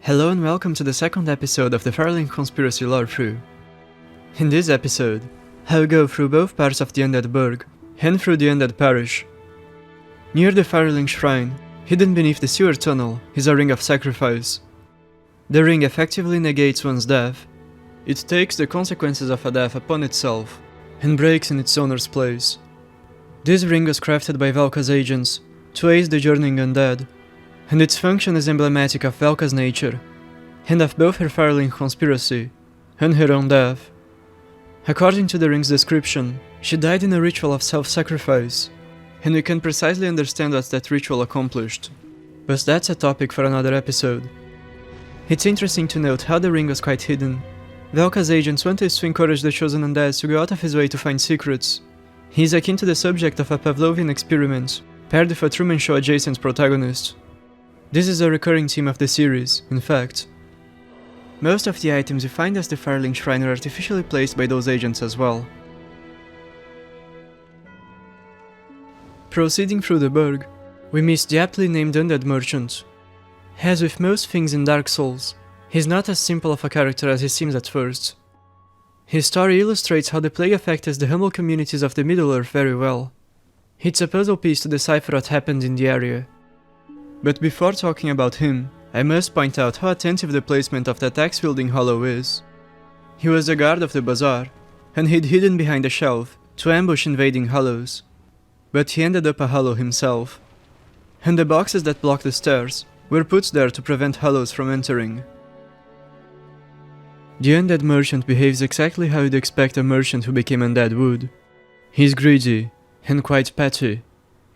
Hello and welcome to the second episode of the Firelink Conspiracy Lorethrough. In this episode, I will go through both parts of the Undead Burg, and through the Undead Parish. Near the Firelink shrine, hidden beneath the sewer tunnel, is a ring of sacrifice. The ring effectively negates one's death. It takes the consequences of a death upon itself, and breaks in its owner's place. This ring was crafted by Velka's agents, to aid the journeying undead, and its function is emblematic of Velka's nature, and of both her Firelink conspiracy, and her own death. According to the ring's description, she died in a ritual of self-sacrifice, and we can precisely understand what that ritual accomplished. But that's a topic for another episode. It's interesting to note how the ring was quite hidden. Velka's agents wanted to encourage the chosen undead to go out of his way to find secrets. He is akin to the subject of a Pavlovian experiment, paired with a Truman Show adjacent protagonist. This is a recurring theme of the series, in fact. Most of the items you find as the Firelink shrine are artificially placed by those agents as well. Proceeding through the Burg, we meet the aptly named Undead Merchant. As with most things in Dark Souls, he's not as simple of a character as he seems at first. His story illustrates how the plague affected the humble communities of the Middle-earth very well. It's a puzzle piece to decipher what happened in the area. But before talking about him, I must point out how attentive the placement of that axe-wielding hollow is. He was the guard of the bazaar, and he'd hidden behind a shelf to ambush invading hollows. But he ended up a hollow himself. And the boxes that blocked the stairs were put there to prevent hollows from entering. The Undead Merchant behaves exactly how you'd expect a merchant who became undead would. He's greedy, and quite petty.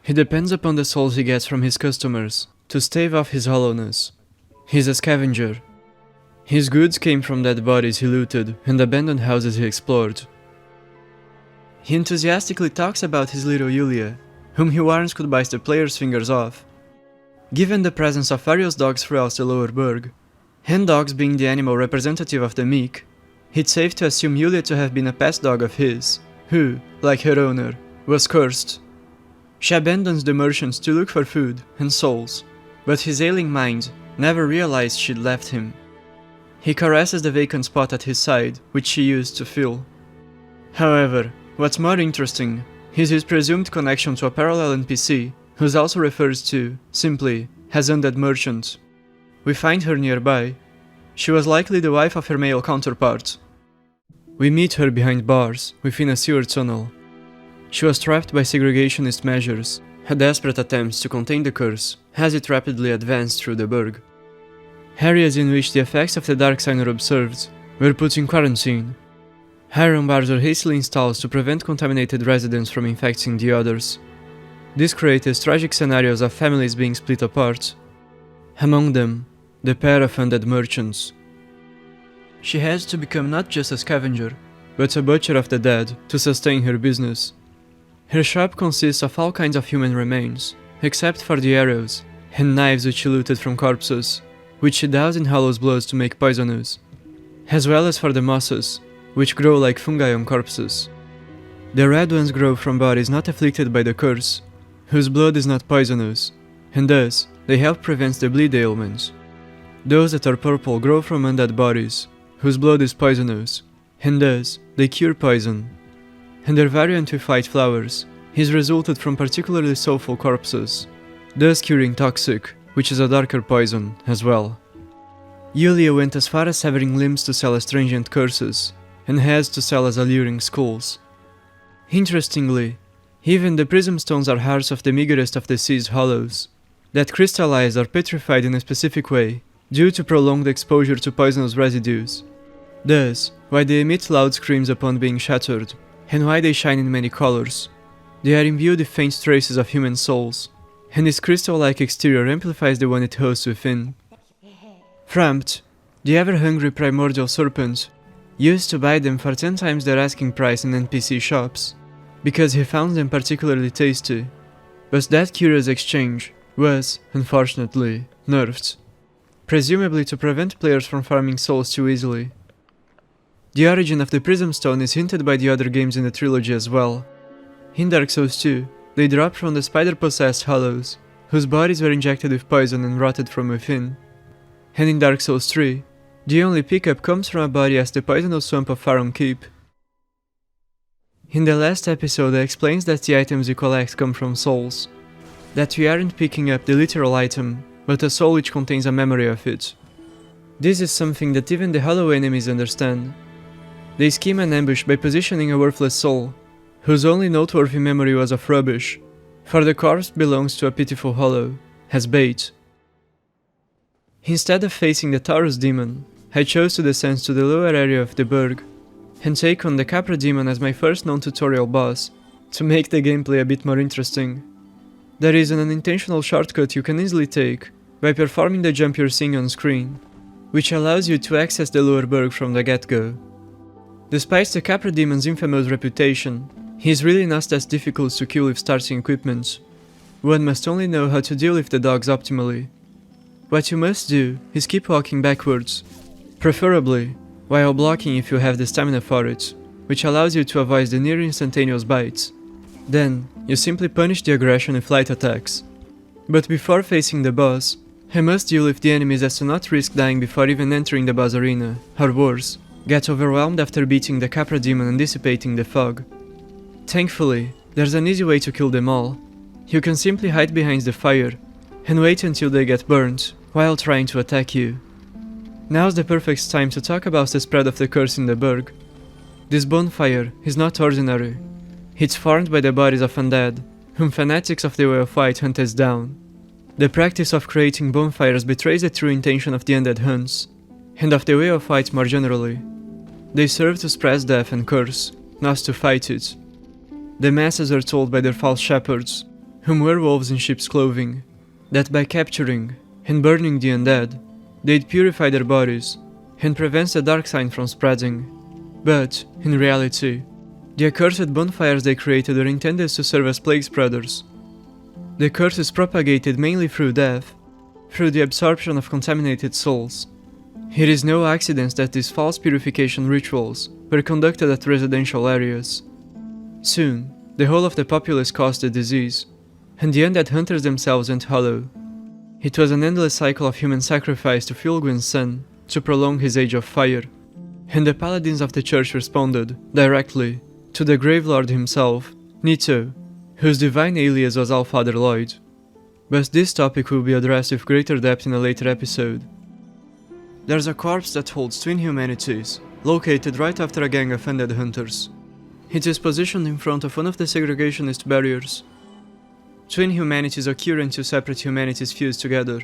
He depends upon the souls he gets from his customers to stave off his hollowness. He's a scavenger. His goods came from dead bodies he looted and abandoned houses he explored. He enthusiastically talks about his little Yulia, whom he warns could bite the player's fingers off. Given the presence of various dogs throughout the lower Burg, and dogs being the animal representative of the meek, it's safe to assume Yulia to have been a pet dog of his, who, like her owner, was cursed. She abandons the merchants to look for food and souls, but his ailing mind never realized she'd left him. He caresses the vacant spot at his side, which she used to fill. However, what's more interesting is his presumed connection to a parallel NPC, who's also referred to, simply, as Undead Merchant. We find her nearby. She was likely the wife of her male counterpart. We meet her behind bars, within a sewer tunnel. She was trapped by segregationist measures, a desperate attempt to contain the curse as it rapidly advanced through the Burg. Areas in which the effects of the dark sign are observed were put in quarantine. Iron bars were hastily installed to prevent contaminated residents from infecting the others. This created tragic scenarios of families being split apart. Among them, the pair of undead merchants. She has to become not just a scavenger, but a butcher of the dead to sustain her business. Her shop consists of all kinds of human remains, except for the arrows and knives which she looted from corpses, which she doused in Hollow's blood to make poisonous, as well as for the mosses, which grow like fungi on corpses. The red ones grow from bodies not afflicted by the curse, whose blood is not poisonous, and thus they help prevent the bleed ailments. Those that are purple grow from undead bodies, whose blood is poisonous, and thus they cure poison. And their variant with white flowers is resulted from particularly soulful corpses, thus curing toxic, which is a darker poison, as well. Yulia went as far as severing limbs to sell astringent curses, and has to sell as alluring skulls. Interestingly, even the prism stones are hearts of the meagerest of the seized hollows, that crystallize or petrified in a specific way, due to prolonged exposure to poisonous residues. Thus, why they emit loud screams upon being shattered, and why they shine in many colors. They are imbued with faint traces of human souls, and its crystal-like exterior amplifies the one it hosts within. Frampt, the ever-hungry primordial serpent, used to buy them for 10 times their asking price in NPC shops, because he found them particularly tasty, but that curious exchange was, unfortunately, nerfed, presumably to prevent players from farming souls too easily. The origin of the Prism Stone is hinted by the other games in the trilogy as well. In Dark Souls 2, they dropped from the spider-possessed hollows, whose bodies were injected with poison and rotted from within. and in Dark Souls 3, the only pickup comes from a body as the poisonous swamp of Faron Keep. In the last episode I explained that the items you collect come from souls, that we aren't picking up the literal item, but a soul which contains a memory of it. This is something that even the hollow enemies understand. They scheme an ambush by positioning a worthless soul, whose only noteworthy memory was of rubbish, for the corpse belongs to a pitiful hollow, as bait. Instead of facing the Taurus demon, I chose to descend to the lower area of the Burg, and take on the Capra Demon as my first non-tutorial boss, to make the gameplay a bit more interesting. There is an unintentional shortcut you can easily take by performing the jump you're seeing on screen, which allows you to access the lower Burg from the get-go. Despite the Capra Demon's infamous reputation, he is really not as difficult to kill with starting equipment. One must only know how to deal with the dogs optimally. What you must do is keep walking backwards, preferably while blocking if you have the stamina for it, which allows you to avoid the near instantaneous bites. Then, you simply punish the aggression with light attacks. But before facing the boss, I must deal with the enemies as to not risk dying before even entering the boss arena, or worse, get overwhelmed after beating the Capra Demon and dissipating the fog. Thankfully, there's an easy way to kill them all. You can simply hide behind the fire, and wait until they get burnt, while trying to attack you. Now's the perfect time to talk about the spread of the curse in the Burg. This bonfire is not ordinary. It's formed by the bodies of undead, whom fanatics of the Way of White hunt us down. The practice of creating bonfires betrays the true intention of the undead hunts, and of the Way of White more generally. They serve to spread death and curse, not to fight it. The masses are told by their false shepherds, whom were wolves in sheep's clothing, that by capturing and burning the undead, they'd purify their bodies and prevent the dark sign from spreading. But, in reality, the accursed bonfires they created were intended to serve as plague spreaders. The curse is propagated mainly through death, through the absorption of contaminated souls. It is no accident that these false purification rituals were conducted at residential areas. Soon, the whole of the populace caused the disease, and the undead hunters themselves went hollow. It was an endless cycle of human sacrifice to fuel Gwyn's son, to prolong his age of fire, and the paladins of the church responded, directly, to the Grave Lord himself, Nito, whose divine alias was Allfather Lloyd. But this topic will be addressed with greater depth in a later episode. There's a corpse that holds twin humanities, located right after a gang of undead hunters. It is positioned in front of one of the segregationist barriers. Twin humanities occur when two separate humanities fuse together.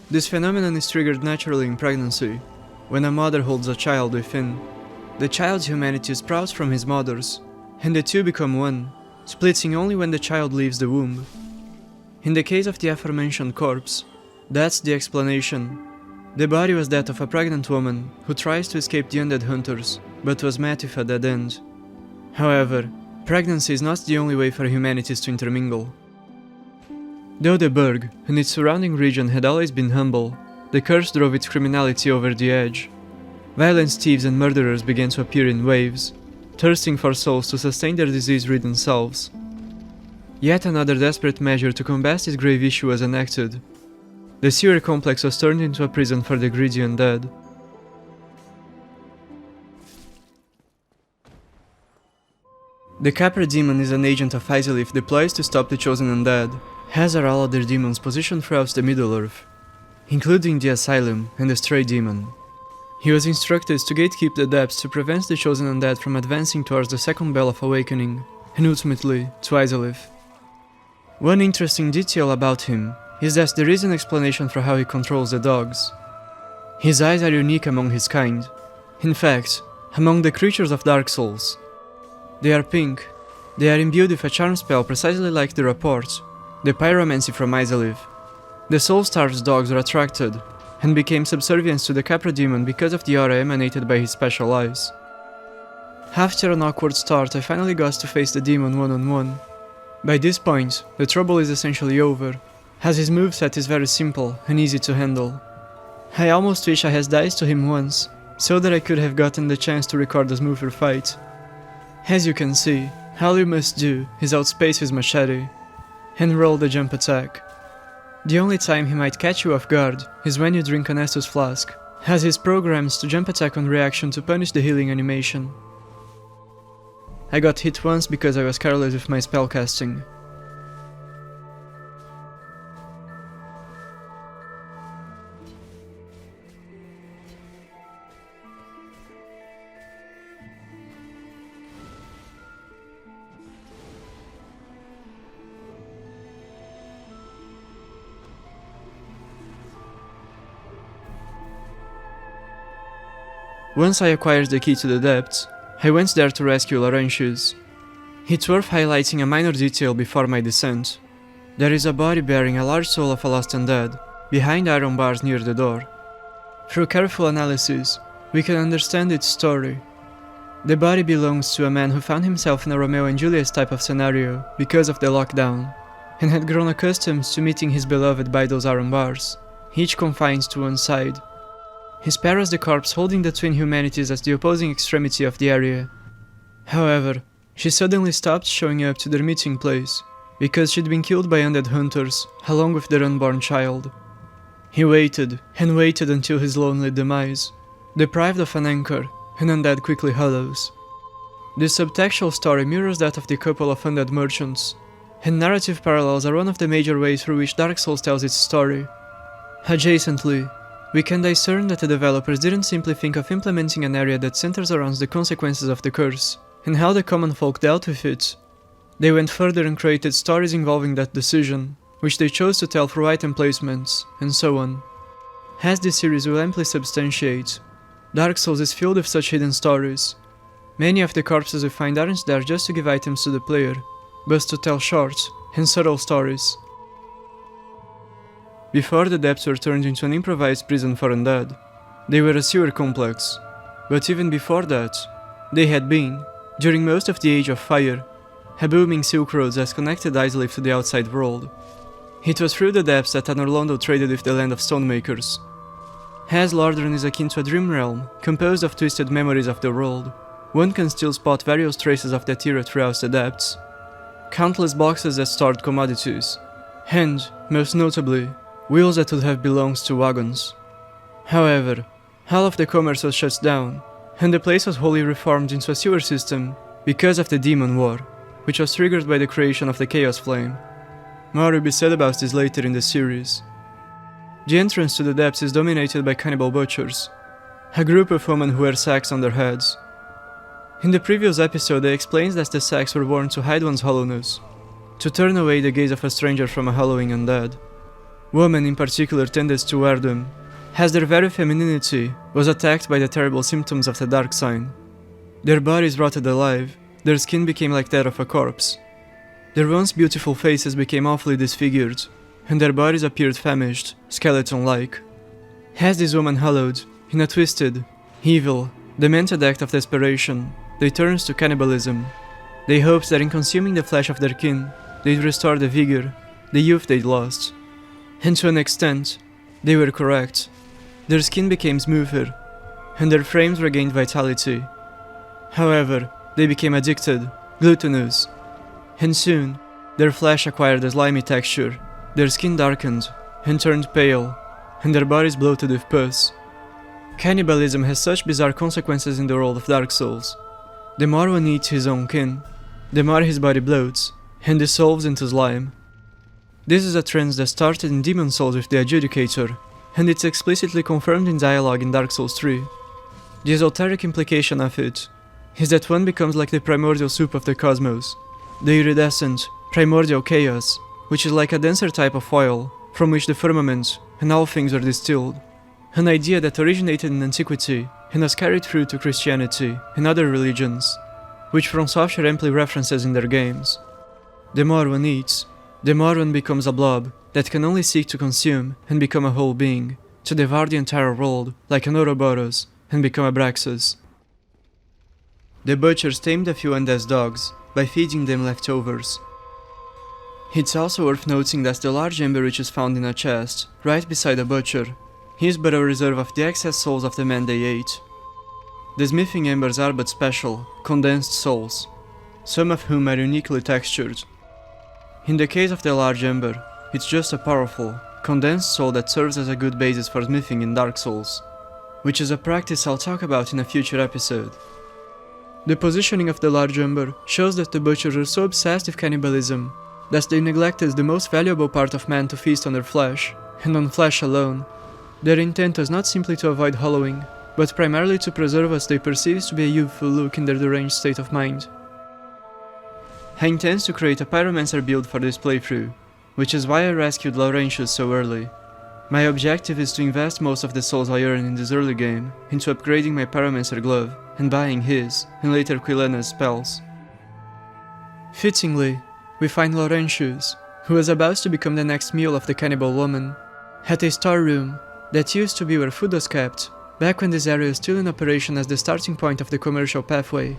This phenomenon is triggered naturally in pregnancy, when a mother holds a child within. The child's humanity sprouts from his mother's, and the two become one, splitting only when the child leaves the womb. In the case of the aforementioned corpse, that's the explanation. The body was that of a pregnant woman who tries to escape the undead hunters, but was met with a dead end. However, pregnancy is not the only way for humanities to intermingle. Though the Burg and its surrounding region had always been humble, the curse drove its criminality over the edge. Violent thieves and murderers began to appear in waves, thirsting for souls to sustain their disease-ridden selves. Yet another desperate measure to combat this grave issue was enacted. The sewer complex was turned into a prison for the greedy undead. The Capra Demon is an agent of Oolacile deployed to stop the chosen undead, as are all other demons positioned throughout the Middle-earth, including the Asylum and the Stray Demon. He was instructed to gatekeep the depths to prevent the chosen undead from advancing towards the second Bell of Awakening, and ultimately to Oolacile. One interesting detail about him is that there is an explanation for how he controls the dogs. His eyes are unique among his kind, in fact, among the creatures of Dark Souls. They are pink, they are imbued with a charm spell precisely like the Rapport, the pyromancy from Oolacile. The Soul-starved dogs were attracted, and became subservient to the Capra Demon because of the aura emanated by his special eyes. After an awkward start, I finally got to face the demon one-on-one. By this point, the trouble is essentially over, as his moveset is very simple and easy to handle. I almost wish I had died to him once, so that I could have gotten the chance to record a smoother fight. As you can see, all you must do is outspace his machete, and roll the jump attack. The only time he might catch you off guard is when you drink an Estus flask, as his programs to jump attack on reaction to punish the healing animation. I got hit once because I was careless with my spellcasting. Once I acquired the key to the depths, I went there to rescue Laurentius. It's worth highlighting a minor detail before my descent. There is a body bearing a large soul of a lost undead, behind iron bars near the door. Through careful analysis, we can understand its story. The body belongs to a man who found himself in a Romeo and Juliet type of scenario because of the lockdown, and had grown accustomed to meeting his beloved by those iron bars, each confined to one side. He spares the corpse holding the twin Humanities as the opposing extremity of the area. However, she suddenly stopped showing up to their meeting place, because she'd been killed by undead hunters, along with their unborn child. He waited, and waited until his lonely demise. Deprived of an anchor, an undead quickly hollows. This subtextual story mirrors that of the couple of undead merchants, and narrative parallels are one of the major ways through which Dark Souls tells its story. Adjacently, we can discern that the developers didn't simply think of implementing an area that centers around the consequences of the curse, and how the common folk dealt with it. They went further and created stories involving that decision, which they chose to tell through item placements, and so on. As this series will amply substantiate, Dark Souls is filled with such hidden stories. Many of the corpses we find aren't there just to give items to the player, but to tell short and subtle stories. Before the depths were turned into an improvised prison for undead, they were a sewer complex, but even before that, they had been, during most of the Age of Fire, a booming Silk Road that connected easily to the outside world. It was through the depths that Londo traded with the land of stonemakers. As Lorethrough is akin to a dream realm, composed of twisted memories of the world, one can still spot various traces of that era throughout the depths. Countless boxes that stored commodities, and, most notably, wheels that would have belonged to wagons. However, all of the commerce was shut down, and the place was wholly reformed into a sewer system because of the Demon War, which was triggered by the creation of the Chaos Flame. More will be said about this later in the series. The entrance to the depths is dominated by cannibal butchers, a group of women who wear sacks on their heads. In the previous episode they explained that the sacks were worn to hide one's hollowness, to turn away the gaze of a stranger from a hallowing undead. Women in particular tended to wear them, as their very femininity was attacked by the terrible symptoms of the dark sign. Their bodies rotted alive, their skin became like that of a corpse. Their once beautiful faces became awfully disfigured, and their bodies appeared famished, skeleton-like. As these women hollowed, in a twisted, evil, demented act of desperation, they turned to cannibalism. They hoped that in consuming the flesh of their kin, they'd restore the vigor, the youth they'd lost. And to an extent, they were correct. Their skin became smoother, and their frames regained vitality. However, they became addicted, gluttonous, and soon, their flesh acquired a slimy texture, their skin darkened, and turned pale, and their bodies bloated with pus. Cannibalism has such bizarre consequences in the world of Dark Souls. The more one eats his own kin, the more his body bloats, and dissolves into slime. This is a trend that started in Demon Souls with the Adjudicator, and it's explicitly confirmed in dialogue in Dark Souls 3. The esoteric implication of it is that one becomes like the primordial soup of the cosmos, the iridescent, primordial chaos, which is like a denser type of oil, from which the firmament and all things are distilled. An idea that originated in antiquity and was carried through to Christianity and other religions, which From Software amply references in their games. The more one eats, the more one becomes a blob that can only seek to consume and become a whole being, to devour the entire world like an Ouroboros and become a Braxus. The butchers tamed a few undead dogs by feeding them leftovers. It's also worth noting that the large ember which is found in a chest, right beside the butcher, is but a reserve of the excess souls of the men they ate. The smithing embers are but special, condensed souls, some of whom are uniquely textured. In the case of the large ember, it's just a powerful, condensed soul that serves as a good basis for smithing in Dark Souls, which is a practice I'll talk about in a future episode. The positioning of the large umber shows that the butchers are so obsessed with cannibalism that they neglected the most valuable part of man to feast on their flesh, and on flesh alone. Their intent was not simply to avoid hollowing, but primarily to preserve what they perceive to be a youthful look in their deranged state of mind. I intend to create a pyromancer build for this playthrough, which is why I rescued Laurentius so early. My objective is to invest most of the souls I earn in this early game into upgrading my pyromancer glove and buying his, and later Quilena's spells. Fittingly, we find Laurentius, who was about to become the next meal of the cannibal woman, at a storeroom that used to be where food was kept, back when this area was still in operation as the starting point of the commercial pathway,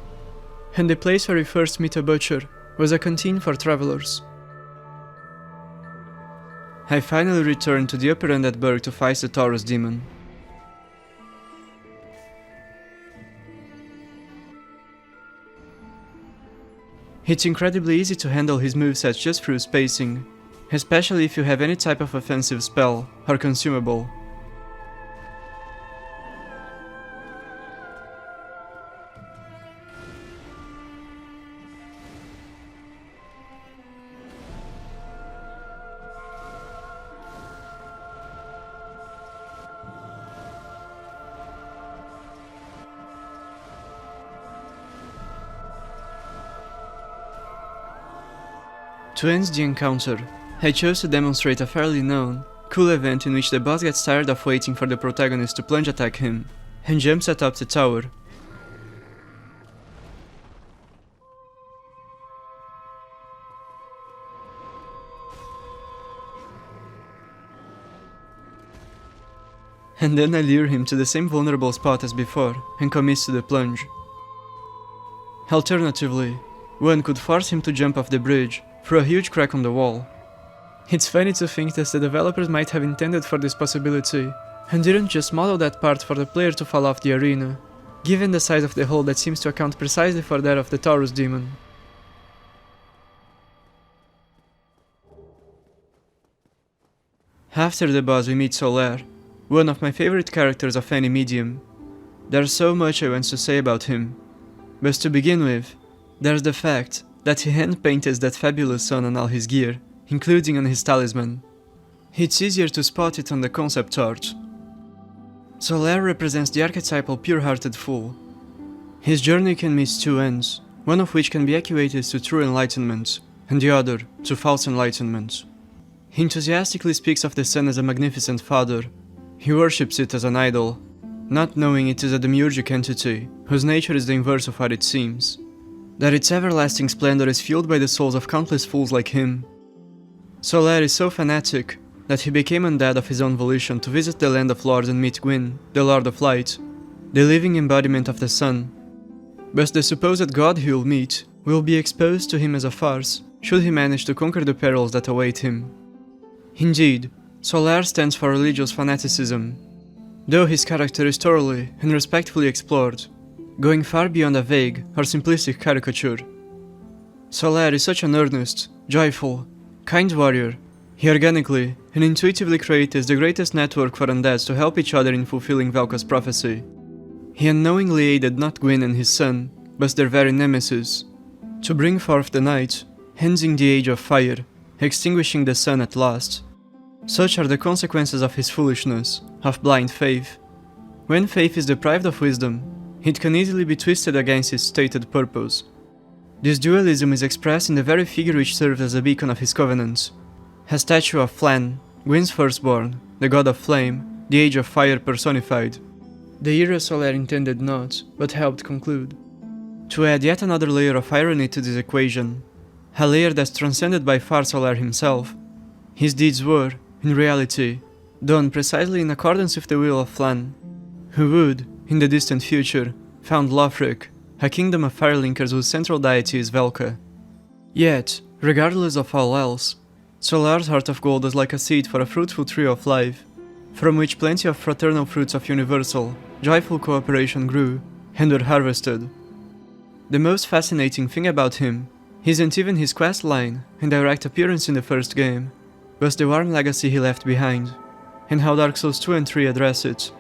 and the place where we first meet a butcher was a canteen for travelers. I finally returned to the upper Undead Burg to fight the Taurus demon. It's incredibly easy to handle his movesets just through spacing, especially if you have any type of offensive spell or consumable. To end the encounter, I chose to demonstrate a fairly known, cool event in which the boss gets tired of waiting for the protagonist to plunge attack him, and jumps atop the tower. And then I lure him to the same vulnerable spot as before, and commits to the plunge. Alternatively, one could force him to jump off the bridge through a huge crack on the wall. It's funny to think that the developers might have intended for this possibility, and didn't just model that part for the player to fall off the arena, given the size of the hole that seems to account precisely for that of the Taurus demon. After the boss we meet Solaire, one of my favorite characters of any medium. There's so much I want to say about him, but to begin with, there's the fact that he hand-painted that fabulous sun on all his gear, including on his talisman. It's easier to spot it on the concept art. Solaire represents the archetypal pure-hearted fool. His journey can miss two ends, one of which can be equated to true enlightenment, and the other to false enlightenment. He enthusiastically speaks of the sun as a magnificent father. He worships it as an idol, not knowing it is a demiurgic entity, whose nature is the inverse of what it seems. That its everlasting splendor is fueled by the souls of countless fools like him. Solaire is so fanatic that he became undead of his own volition to visit the land of lords and meet Gwyn, the Lord of Light, the living embodiment of the sun. But the supposed god he will meet will be exposed to him as a farce, should he manage to conquer the perils that await him. Indeed, Solaire stands for religious fanaticism, though his character is thoroughly and respectfully explored, going far beyond a vague or simplistic caricature. Solaire is such an earnest, joyful, kind warrior. He organically and intuitively creates the greatest network for undeads to help each other in fulfilling Velka's prophecy. He unknowingly aided not Gwyn and his son, but their very nemesis, to bring forth the night, ending the age of fire, extinguishing the sun at last. Such are the consequences of his foolishness, of blind faith. When faith is deprived of wisdom, it can easily be twisted against its stated purpose. This dualism is expressed in the very figure which serves as a beacon of his covenants, a statue of Flann, Gwyn's firstborn, the god of flame, the age of fire personified. The era Solaire intended not, but helped conclude. To add yet another layer of irony to this equation, a layer that's transcended by far Solaire himself, his deeds were, in reality, done precisely in accordance with the will of Flann, who would, in the distant future, found Lothric, a kingdom of Firelinkers whose central deity is Velka. Yet, regardless of all else, Solaire's heart of gold was like a seed for a fruitful tree of life, from which plenty of fraternal fruits of universal, joyful cooperation grew, and were harvested. The most fascinating thing about him isn't even his quest line and direct appearance in the first game, was the warm legacy he left behind, and how Dark Souls 2 and 3 address it.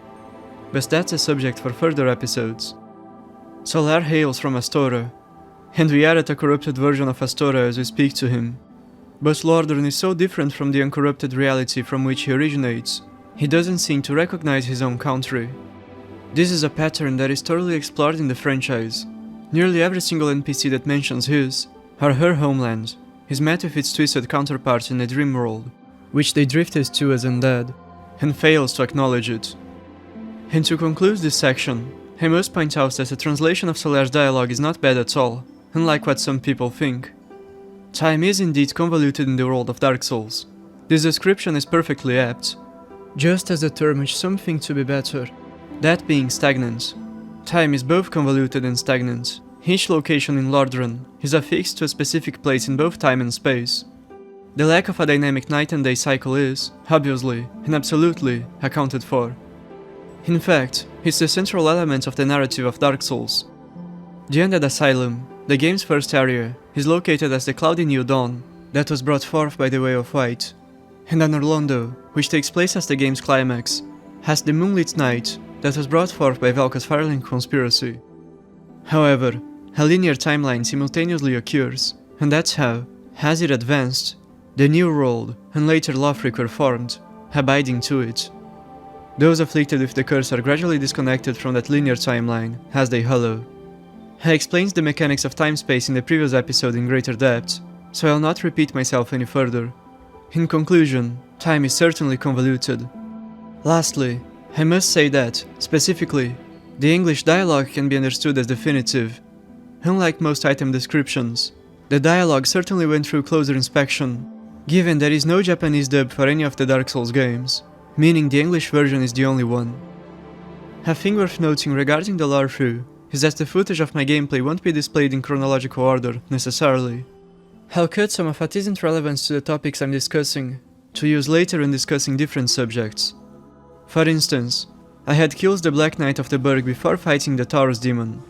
But that's a subject for further episodes. Solaire hails from Astora, and we are at a corrupted version of Astora as we speak to him. But Lorethrough is so different from the uncorrupted reality from which he originates, he doesn't seem to recognize his own country. This is a pattern that is thoroughly explored in the franchise. Nearly every single NPC that mentions his or her homeland is met with its twisted counterpart in the dream world, which they drifted to as undead, and fails to acknowledge it. And to conclude this section, I must point out that the translation of Solaire's dialogue is not bad at all, unlike what some people think. Time is indeed convoluted in the world of Dark Souls. This description is perfectly apt, just as the term which some think to be better, that being stagnant. Time is both convoluted and stagnant. Each location in Lorethrough is affixed to a specific place in both time and space. The lack of a dynamic night and day cycle is, obviously and absolutely, accounted for. In fact, it's the central element of the narrative of Dark Souls. The Undead Asylum, the game's first area, is located as the cloudy new dawn that was brought forth by the Way of White, and under Londo, which takes place as the game's climax, has the moonlit night that was brought forth by Velka's Firelink conspiracy. However, a linear timeline simultaneously occurs, and that's how, as it advanced, the New World and later Lothric were formed, abiding to it. Those afflicted with the curse are gradually disconnected from that linear timeline as they hollow. I explained the mechanics of time-space in the previous episode in greater depth, so I'll not repeat myself any further. In conclusion, time is certainly convoluted. Lastly, I must say that, specifically, the English dialogue can be understood as definitive. Unlike most item descriptions, the dialogue certainly went through closer inspection, given there is no Japanese dub for any of the Dark Souls games, meaning the English version is the only one. A thing worth noting regarding the Lorethrough is that the footage of my gameplay won't be displayed in chronological order, necessarily. I'll cut some of what isn't relevant to the topics I'm discussing, to use later when discussing different subjects. For instance, I had killed the Black Knight of the Burg before fighting the Taurus demon.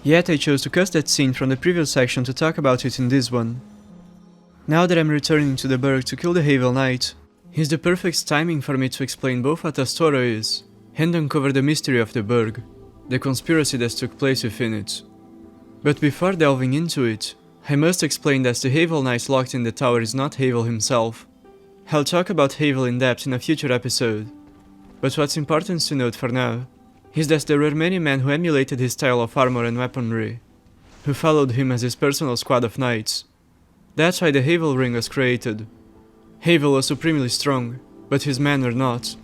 Yet I chose to cut that scene from the previous section to talk about it in this one. Now that I'm returning to the Burg to kill the Havel Knight, is the perfect timing for me to explain both what Astora is, and uncover the mystery of the Burg, the conspiracy that took place within it. But before delving into it, I must explain that the Havel Knight locked in the tower is not Havel himself. I'll talk about Havel in depth in a future episode, but what's important to note for now is that there were many men who emulated his style of armor and weaponry, who followed him as his personal squad of knights. That's why the Havel ring was created. Havel was supremely strong, but his men were not,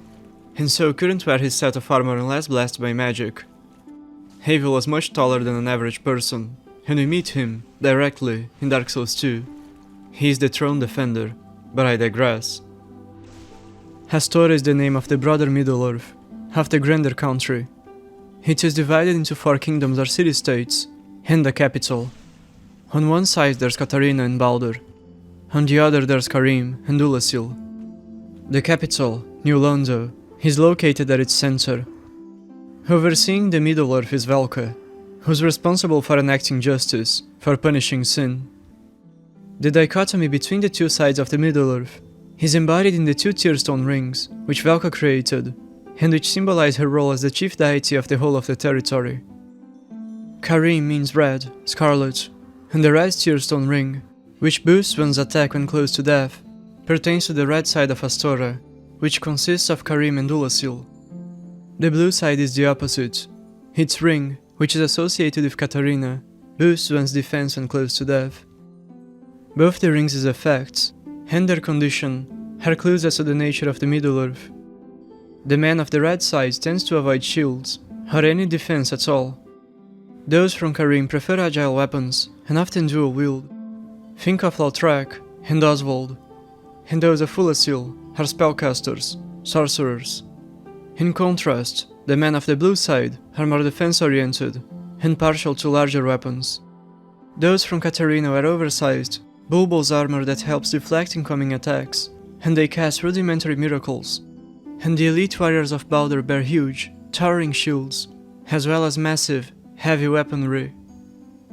and so couldn't wear his set of armor unless blessed by magic. Havel was much taller than an average person, and we meet him, directly, in Dark Souls 2. He is the throne defender, but I digress. Astora is the name of the broader Middle-earth, of the grander country. It is divided into 4 kingdoms or city-states, and the capital. On one side there's Catarina and Baldur, on the other there's Carim and Oolacile. The capital, New Londo, is located at its center. Overseeing the Middle-earth is Velka, who's responsible for enacting justice, for punishing sin. The dichotomy between the two sides of the Middle-earth is embodied in the 2 tear stone rings, which Velka created, and which symbolize her role as the chief deity of the whole of the territory. Carim means red, scarlet, and the red tear stone ring, which boosts one's attack when close to death, pertains to the red side of Astora, which consists of Carim and Oolacile. The blue side is the opposite. Its ring, which is associated with Catarina, boosts one's defense when close to death. Both the rings' effects, and their condition, are clues as to the nature of the Middle-earth. The man of the red side tends to avoid shields, or any defense at all. Those from Carim prefer agile weapons, and often dual wield. Think of Lautrec and Oswald. And those of Oolacile are spellcasters, sorcerers. In contrast, the men of the blue side are more defense-oriented, and partial to larger weapons. Those from Catarina are oversized, bulbous armor that helps deflect incoming attacks, and they cast rudimentary miracles. And the elite warriors of Baldur bear huge, towering shields, as well as massive, heavy weaponry.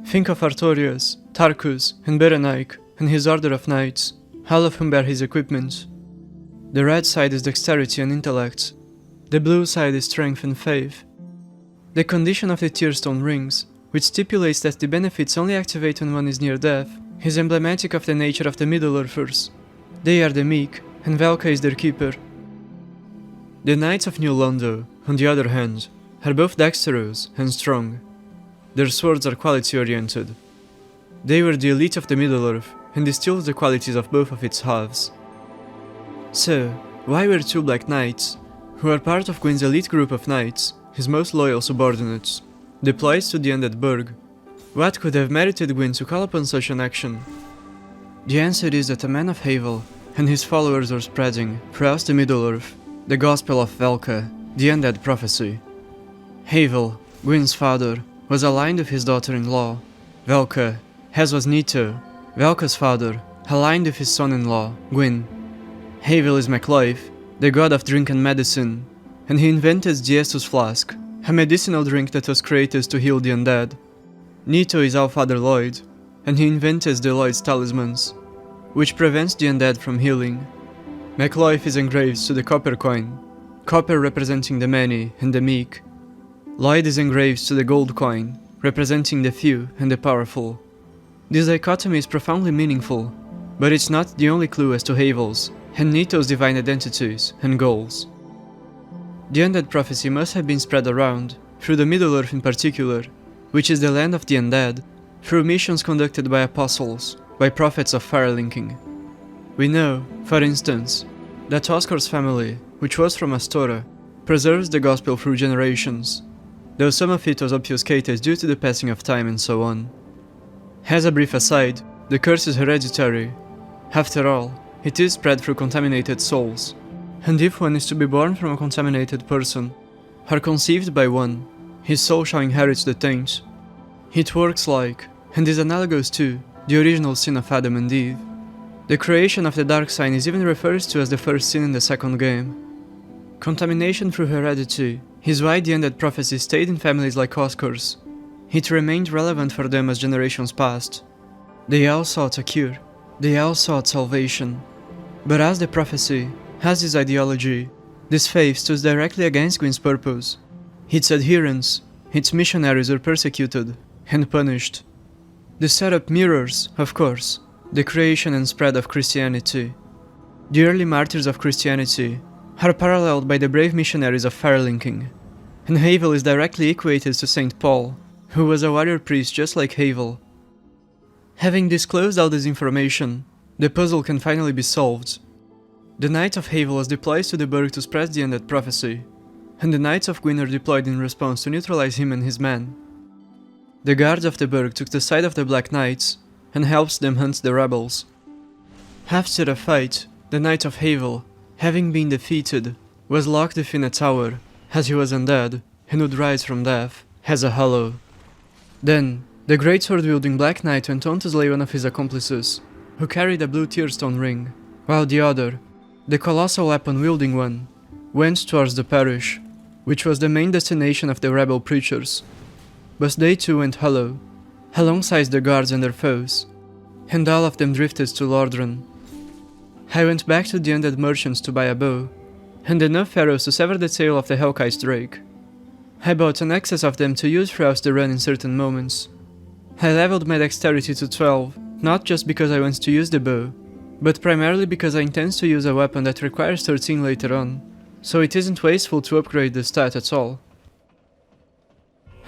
Think of Artorias, Tarkus, and Berenaik, and his order of knights, all of whom bear his equipment. The red side is dexterity and intellect. The blue side is strength and faith. The condition of the Tearstone rings, which stipulates that the benefits only activate when one is near death, is emblematic of the nature of the Middle-earthers. They are the meek, and Velka is their keeper. The Knights of New Londo, on the other hand, are both dexterous and strong. Their swords are quality-oriented. They were the elite of the Middle-earth, and distilled the qualities of both of its halves. So, why were two Black Knights, who are part of Gwyn's elite group of knights, his most loyal subordinates, deployed to the Undead Burg? What could have merited Gwyn to call upon such an action? The answer is that a man of Havel and his followers are spreading, throughout the Middle-earth, the gospel of Velka, the Undead Prophecy. Havel, Gwyn's father, was aligned with his daughter-in-law. Velka, as was Nito, Velka's father, aligned with his son-in-law, Gwyn. Havel is MacLife, the god of drink and medicine, and he invented the Estus Flask, a medicinal drink that was created to heal the undead. Nito is Allfather Lloyd, and he invented the Lloyd's Talismans, which prevents the undead from healing. MacLife is engraved to the copper coin, copper representing the many and the meek. Lloyd is engraved to the gold coin, representing the few and the powerful. This dichotomy is profoundly meaningful, but it's not the only clue as to Havel's and Nito's divine identities and goals. The Undead Prophecy must have been spread around, through the Middle-earth in particular, which is the land of the undead, through missions conducted by apostles, by prophets of Firelinking. We know, for instance, that Oscar's family, which was from Astora, preserves the gospel through generations, though some of it was obfuscated due to the passing of time and so on. As a brief aside, the curse is hereditary. After all, it is spread through contaminated souls, and if one is to be born from a contaminated person, or conceived by one, his soul shall inherit the taint. It works like, and is analogous to, the original sin of Adam and Eve. The creation of the dark sign is even referred to as the first sin in the second game. Contamination through heredity is why the Undead Prophecy stayed in families like Oscar's. It remained relevant for them as generations passed. They all sought a cure. They all sought salvation. But as the prophecy, as this ideology, this faith stood directly against Gwyn's purpose. Its adherents, its missionaries were persecuted and punished. The setup mirrors, of course, the creation and spread of Christianity. The early martyrs of Christianity are paralleled by the brave missionaries of Firelinking, and Havel is directly equated to St. Paul, who was a warrior priest just like Havel. Having disclosed all this information, the puzzle can finally be solved. The Knight of Havel was deployed to the Burg to spread the Undead Prophecy, and the Knights of Gwyn are deployed in response to neutralize him and his men. The guards of the Burg took the side of the Black Knights and helped them hunt the rebels. After a fight, the Knight of Havel, having been defeated, was locked within a tower, as he was undead and would rise from death as a hollow. Then, the great sword-wielding Black Knight went on to slay one of his accomplices, who carried a blue Tearstone ring, while the other, the colossal weapon-wielding one, went towards the Parish, which was the main destination of the rebel preachers. But they too went hollow, alongside the guards and their foes, and all of them drifted to Lordran. I went back to the undead merchants to buy a bow, and enough arrows to sever the tail of the Hellkite Drake. I bought an excess of them to use throughout the run in certain moments. I leveled my dexterity to 12, not just because I want to use the bow, but primarily because I intend to use a weapon that requires 13 later on, so it isn't wasteful to upgrade the stat at all.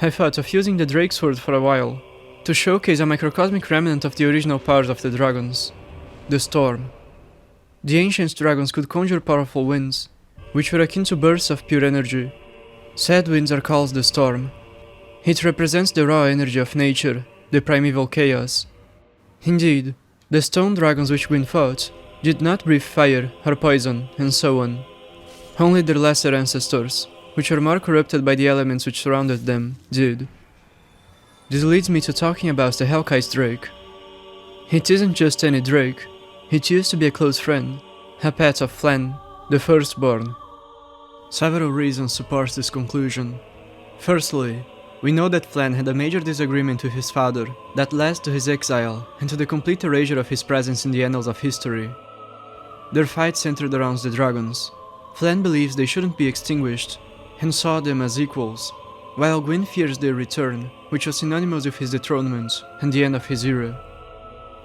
I thought of using the Drake Sword for a while, to showcase a microcosmic remnant of the original powers of the dragons, the Storm. The ancient dragons could conjure powerful winds, which were akin to bursts of pure energy. Said winds are called the Storm. It represents the raw energy of nature, the primeval chaos. Indeed, the stone dragons which Gwyn fought did not breathe fire or poison, and so on. Only their lesser ancestors, which were more corrupted by the elements which surrounded them, did. This leads me to talking about the Hellkite Drake. It isn't just any drake, it used to be a close friend, a pet of Flann, the firstborn. Several reasons support this conclusion. Firstly, we know that Flann had a major disagreement with his father that led to his exile and to the complete erasure of his presence in the annals of history. Their fight centered around the dragons. Flann believes they shouldn't be extinguished, and saw them as equals, while Gwyn fears their return, which was synonymous with his dethronement and the end of his era.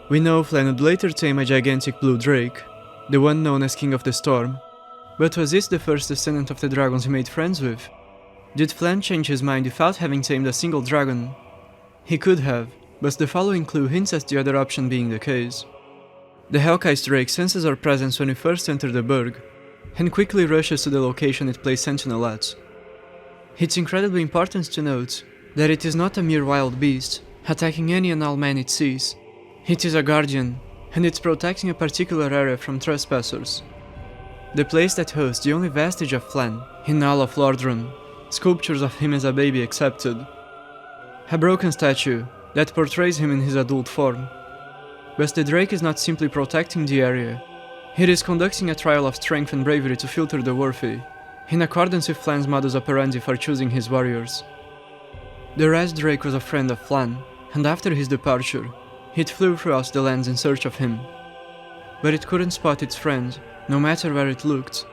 We know Flann would later tame a gigantic blue drake, the one known as King of the Storm, but was this the first descendant of the dragons he made friends with? Did Flann change his mind without having tamed a single dragon? He could have, but the following clue hints at the other option being the case. The Hellkite drake senses our presence when we first enter the Burg, and quickly rushes to the location it plays sentinel at. It's incredibly important to note that it is not a mere wild beast, attacking any and all men it sees. It is a guardian, and it's protecting a particular area from trespassers. The place that hosts the only vestige of Flann in all of Lorethrough, sculptures of him as a baby excepted. A broken statue that portrays him in his adult form. But the Drake is not simply protecting the area, it is conducting a trial of strength and bravery to filter the worthy, in accordance with Flann's modus operandi for choosing his warriors. The Red Drake was a friend of Flann, and after his departure, it flew throughout the lands in search of him. But it couldn't spot its friend, no matter where it looked.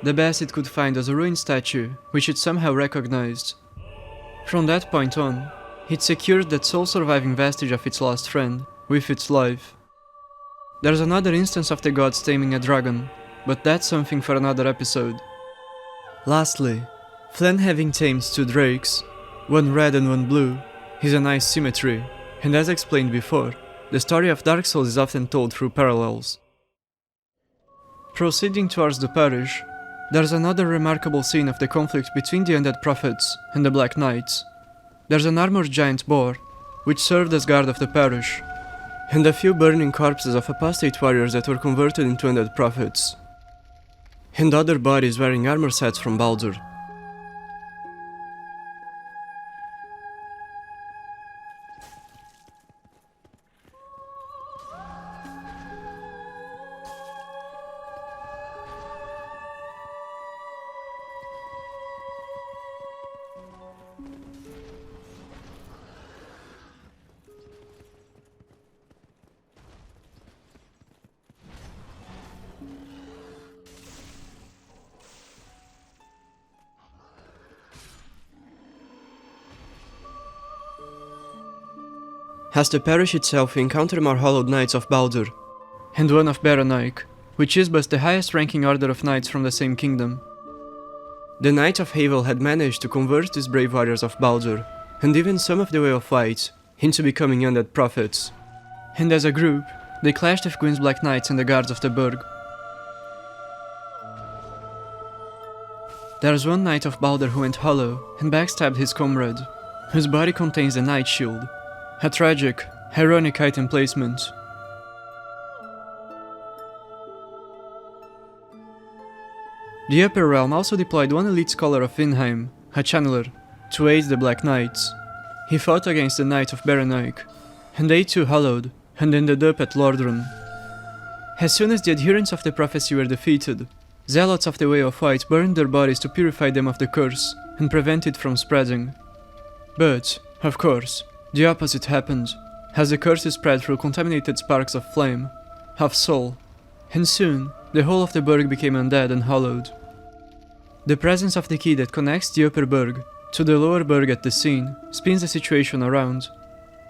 The best it could find was a ruined statue, which it somehow recognized. From that point on, it secured that sole surviving vestige of its lost friend, with its life. There's another instance of the gods taming a dragon, but that's something for another episode. Lastly, Flann having tamed 2 drakes, one red and one blue, is a nice symmetry, and as explained before, the story of Dark Souls is often told through parallels. Proceeding towards the Parish, there's another remarkable scene of the conflict between the Undead Prophets and the Black Knights. There's an armored giant boar, which served as guard of the Parish, and a few burning corpses of apostate warriors that were converted into Undead Prophets, and other bodies wearing armor sets from Baldur. As the Parish itself, we encounter more Hollowed Knights of Baldur, and one of Baronaik, which is but the highest ranking order of knights from the same kingdom. The Knights of Havel had managed to convert these brave warriors of Baldur, and even some of the Way of Light, into becoming Undead Prophets, and as a group, they clashed with Gwyn's Black Knights and the guards of the Burg. There's one Knight of Baldur who went hollow and backstabbed his comrade, whose body contains the Knight Shield, a tragic, ironic item placement. The Upper Realm also deployed one elite scholar of Vinheim, a channeler, to aid the Black Knights. He fought against the Knight of Baronaik, and they too hollowed, and ended up at Lorethrough. As soon as the adherents of the prophecy were defeated, zealots of the Way of Light burned their bodies to purify them of the curse and prevent it from spreading. But, of course, the opposite happened, as the curse spread through contaminated sparks of flame, of soul, and soon the whole of the Burg became undead and hollowed. The presence of the key that connects the Upper Burg to the Lower Burg at the scene spins the situation around.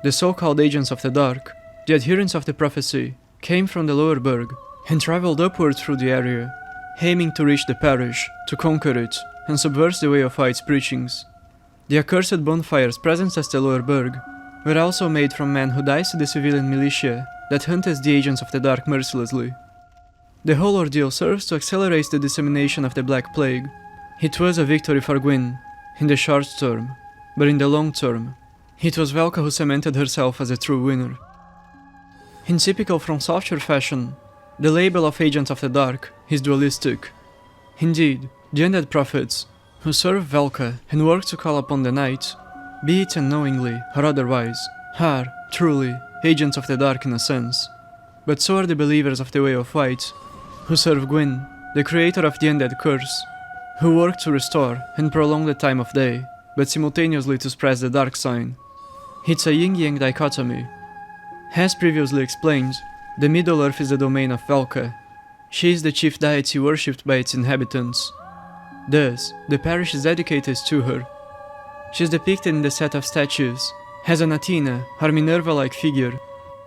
The so-called Agents of the Dark, the adherents of the prophecy, came from the Lower Burg and traveled upwards through the area, aiming to reach the Parish, to conquer it, and subvert the Way of Light's preachings. The accursed bonfires present at the Lower Burg were also made from men who diced the civilian militia that hunted the Agents of the Dark mercilessly. The whole ordeal serves to accelerate the dissemination of the Black Plague. It was a victory for Gwyn, in the short term, but in the long term, it was Velka who cemented herself as a true winner. In typical From Software fashion, the label of Agents of the Dark is dualistic. Indeed, the Undead Prophets, who serve Velka and work to call upon the Night, be it unknowingly or otherwise, are, truly, Agents of the Dark in a sense. But so are the believers of the Way of Light, who serve Gwyn, the creator of the Undead Curse, who work to restore and prolong the time of day, but simultaneously to spread the dark sign. It's a yin-yang dichotomy. As previously explained, the Middle Earth is the domain of Velka, She is the chief deity worshipped by its inhabitants. Thus, the parish is dedicated to her. She is depicted in the set of statues, has an Athena or Minerva-like figure,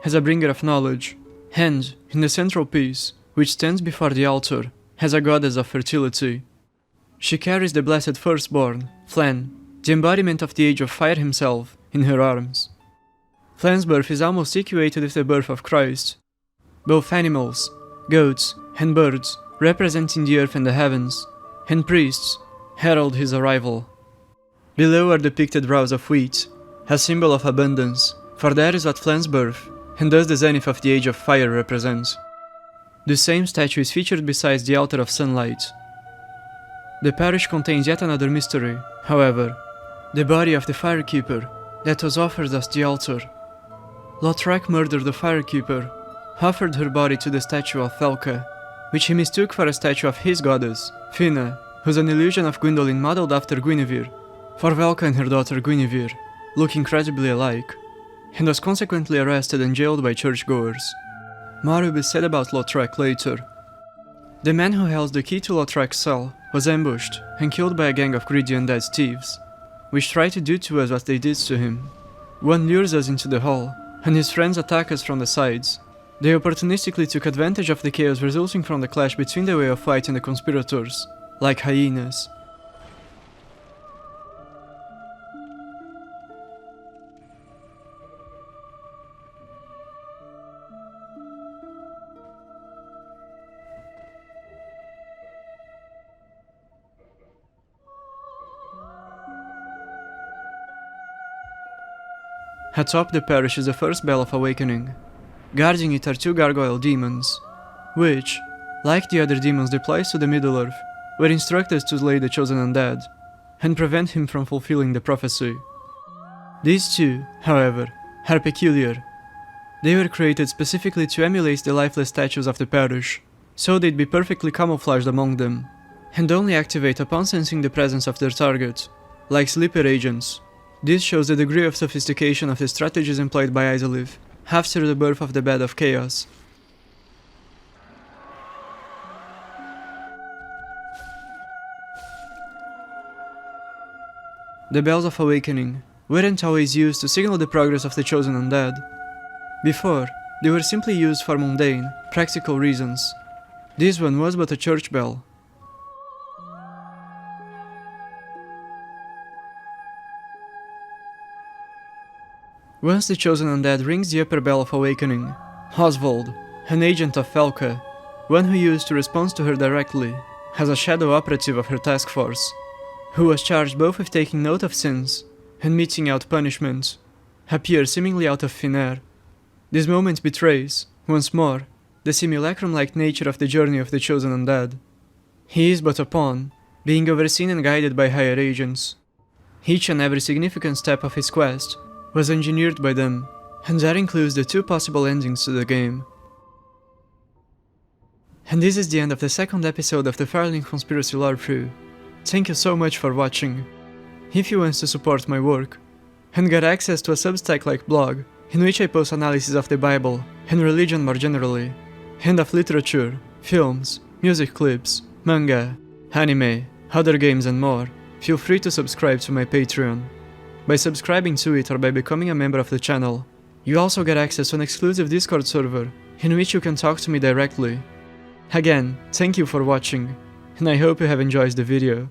has a bringer of knowledge, and, in the central piece, which stands before the altar, has a goddess of fertility. She carries the blessed firstborn, Flann, the embodiment of the Age of Fire himself, in her arms. Flann's birth is almost equated with the birth of Christ. Both animals, goats, and birds, representing the earth and the heavens, and priests, herald his arrival. Below are depicted rows of wheat, a symbol of abundance, for that is what Flann's birth, and thus the zenith of the Age of Fire represents. The same statue is featured beside the altar of sunlight. The parish contains yet another mystery, however, the body of the Firekeeper that was offered as the altar. Lothrak murdered the Firekeeper, offered her body to the statue of Velka, which he mistook for a statue of his goddess, Finna, who's an illusion of Gwyndolin modeled after Guinevere, for Velka and her daughter Guinevere look incredibly alike, and was consequently arrested and jailed by churchgoers. More will be said about Lothrak later. The man who held the key to Lothrak's cell was ambushed and killed by a gang of greedy undead thieves, which try to do to us what they did to him. One lures us into the hall, and his friends attack us from the sides. They opportunistically took advantage of the chaos resulting from the clash between the Way of Fight and the conspirators, like hyenas. Atop the parish is the first Bell of Awakening. Guarding it are two gargoyle demons, which, like the other demons deployed to the Middle-earth, were instructed to slay the chosen undead, and prevent him from fulfilling the prophecy. These two, however, are peculiar. They were created specifically to emulate the lifeless statues of the parish, so they'd be perfectly camouflaged among them, and only activate upon sensing the presence of their target, like sleeper agents. This shows the degree of sophistication of the strategies employed by Izalith after the birth of the Bed of Chaos. The Bells of Awakening weren't always used to signal the progress of the chosen undead. Before, they were simply used for mundane, practical reasons. This one was but a church bell. Once the chosen undead rings the upper Bell of Awakening, Oswald, an agent of Velka, one who used to respond to her directly, as a shadow operative of her task force, who was charged both with taking note of sins and meting out punishment, appears seemingly out of thin air. This moment betrays, once more, the simulacrum-like nature of the journey of the chosen undead. He is but a pawn, being overseen and guided by higher agents. Each and every significant step of his quest was engineered by them, and that includes the two possible endings to the game. And this is the end of the second episode of the Firelink Conspiracy Lorethrough. Thank you so much for watching. If you want to support my work, and get access to a Substack-like blog, in which I post analysis of the Bible, and religion more generally, and of literature, films, music clips, manga, anime, other games and more, feel free to subscribe to my Patreon. By subscribing to it or by becoming a member of the channel, you also get access to an exclusive Discord server, in which you can talk to me directly. Again, thank you for watching, and I hope you have enjoyed the video.